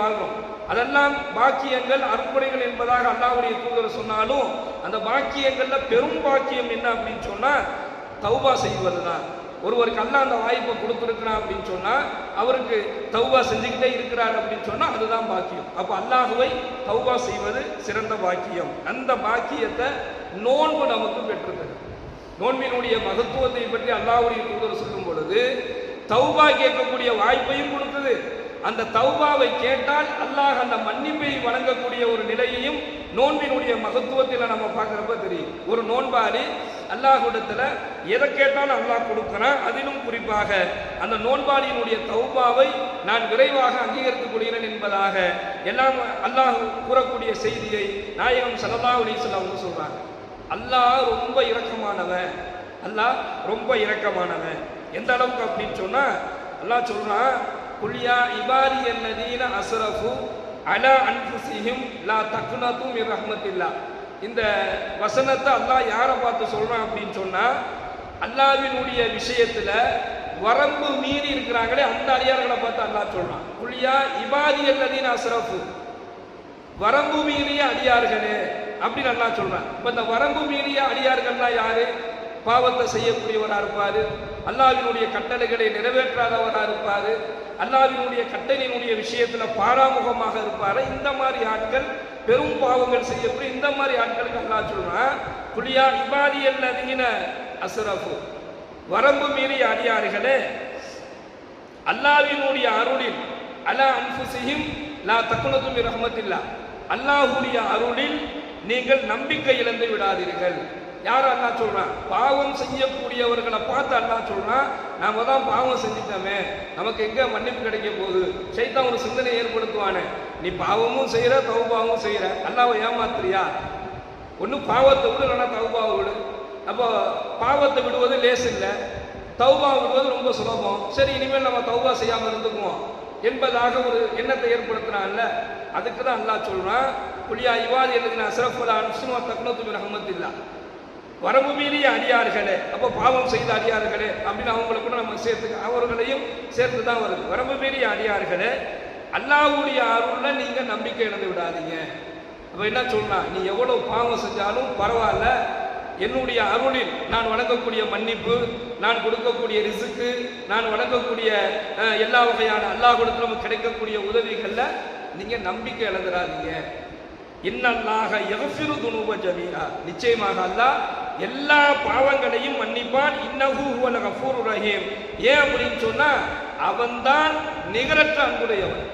வாழ்றோம். அதெல்லாம் பாக்கியங்கள் அற்புதங்கள் என்பதாக அல்லாஹ்வுடைய தூதர் சொன்னாலும் அந்த பாக்கியங்கள்ல பெரும் பாக்கியம் என்ன அப்படின்னு சொன்னா தௌபா செய்வது தான். ஒருவருக்கு அல்லாஹ் அந்த வாய்ப்பை கொடுத்துருக்கிறான் அப்படின்னு சொன்னா அவருக்கு தௌபா செஞ்சுக்கிட்டே இருக்கிறார் அப்படின்னு சொன்னா அதுதான் பாக்கியம். அப்ப அல்லாஹ்வை தௌபா செய்வது சிறந்த பாக்கியம். அந்த பாக்கியத்தை நோன்பு நமக்கு பெற்றுத்தது. நோன்பினுடைய மகத்துவத்தை பற்றி அல்லாஹ்வுடைய தூதர் சொல்லும் பொழுது தௌபா கேட்கக்கூடிய வாய்ப்பையும் கொடுத்தது. அந்த தௌபாவை கேட்டால் அல்லாஹ் அந்த மன்னிப்பை வழங்கக்கூடிய ஒரு நிலையையும் நோன்பினுடைய மகத்துவத்தில் நம்ம பார்க்குறப்ப தெரியும். ஒரு நோன்பாளி அல்லாஹ்விடத்தில் எதை கேட்டாலும் அல்லாஹ் கொடுக்கிறான். அதிலும் குறிப்பாக அந்த நோன்பாளியினுடைய தௌபாவை நான் விரைவாக அங்கீகரித்துக் கொள்கிறேன் என்பதாக எல்லாம் அல்லாஹ் கூறக்கூடிய செய்தியை நாயகம் ஸல்லல்லாஹு அலைஹி வஸல்லம் சொல்றாங்க. அல்லாஹ் ரொம்ப இரக்கமானவன். அல்லாஹ் ரொம்ப இரக்கமானவன். எந்த அளவுக்கு அப்படின்னு சொன்னா அல்லாஹ் சொல்றான், குல்யா இபாதியல்லதீன அஸ்ரஃபு அலா அன்ஃபுஸிஹிம் லா தக்னது மின் ரஹ்மத்தில்லாஹ். இந்த வசனத்தை அல்லாஹ் யாரை பார்த்து சொல்றான் அப்படின்னு சொன்னா அல்லாஹ்வினுடைய விஷயத்துல வரம்பு மீறி இருக்கிறாங்களே அந்த அடியார்களை பார்த்து அல்லாஹ் சொல்றான். குல்யா இபாதியல்லதீன அஸ்ரஃபு, வரம்பு மீறிய அடியார்களே அப்படின்னு அல்லாஹ் சொல்றான். இப்ப இந்த வரம்பு மீறிய அடியார்கள்லாம் யாரு? பாவத்தை செய்யக்கூடியவராக இருப்பாரு, அல்லாஹ்வினுடைய கட்டளைகளை நிறைவேற்றாதவராக இருப்பாரு, அல்லாஹ்வினுடைய கட்டளையினுடைய விஷயத்துல பாராமுகமாக இருப்பாரு. இந்த மாதிரி ஆட்கள் பெரும் பாவங்கள் செய்யக்கூடிய இந்த மாதிரி ஆட்களுக்கு அல்லாஹ் சொல்றான், குலியா இபாதியல்லதீன அஸ்ரஃபு, வரம்பு மீறிய அடியார்களே அல்லாஹ்வினுடைய அருளில் அலா அன்ஃபுஸிஹிம் லா தக்னது மின் ரஹ்மத்தில்லாஹ், அல்லாஹ்வுடைய அருளில் நீங்கள் நம்பிக்கை இழந்து விடாதீர்கள். யார் அல்லாஹ் சொல்றான்? பாவம் செய்யக்கூடியவர்களை பார்த்து அல்லாஹ் சொல்றான், நாம தான் பாவம் செஞ்சிட்டோமே, நமக்கு எங்க மன்னிப்பு கிடைக்க போகுது? சைத்தான் ஒரு சிந்தனை ஏற்படுத்துவானே, நீ பாவமும் செய்யற தௌபாவும் செய்யற, அல்லாஹ்வை ஏமாத்துறியா? ஒன்று பாவத்தை விடு, இல்லைன்னா தௌபாவை விடு. அப்போ பாவத்தை விடுவது லேஸ் இல்லை, தௌபா விடுவது ரொம்ப சுலபம். சரி, இனிமேல் நம்ம தௌபா செய்யாமல் இருந்துக்குவோம் என்பதாக ஒரு எண்ணத்தை ஏற்படுத்துறான்ல. அதுக்கு தான் அல்லாஹ் சொல்றான், குலியா இபாதியல்லதீன அஸ்ரஃபு அலா அன்ஃபுஸிஹிம் லா தக்னது மின் ரஹ்மத்தில்லாஹ், வரம்பு மீறிய அடியார்களே. அப்போ பாவம் செய்த அடியார்களே அப்படின்னு அவங்களை கூட நம்ம சேர்த்து அவர்களையும் சேர்த்து தான் வருது. வரம்பு மீறிய அடியார்களே அல்லாஹ்வுடைய அருள்ல நீங்க நம்பிக்கை இழந்து விடாதீங்க. அப்ப என்ன சொன்னா, நீ எவ்வளவு பாவம் செஞ்சாலும் பரவாயில்ல, என்னுடைய அருளில் நான் வழங்கக்கூடிய மன்னிப்பு, நான் கொடுக்கக்கூடிய ரிசுக்கு, நான் வழங்கக்கூடிய எல்லா வகையான அல்லாஹ் கொடுத்து நமக்கு கிடைக்கக்கூடிய உதவிகள்ல நீங்க நம்பிக்கை இழந்துடாதீங்க. இன்னல்லாஹ யக்ஃபிரு துனூப ஜமீஆ, நிச்சயமாக அல்லாஹ் எல்லா பாவங்களையும் மன்னிப்பான். இன்னஹு ஹுவல் கஃபூருர் ரஹீம். ஏன் அப்படின்னு சொன்னா அவன்தான் நிகரற்ற அன்புடையவன்.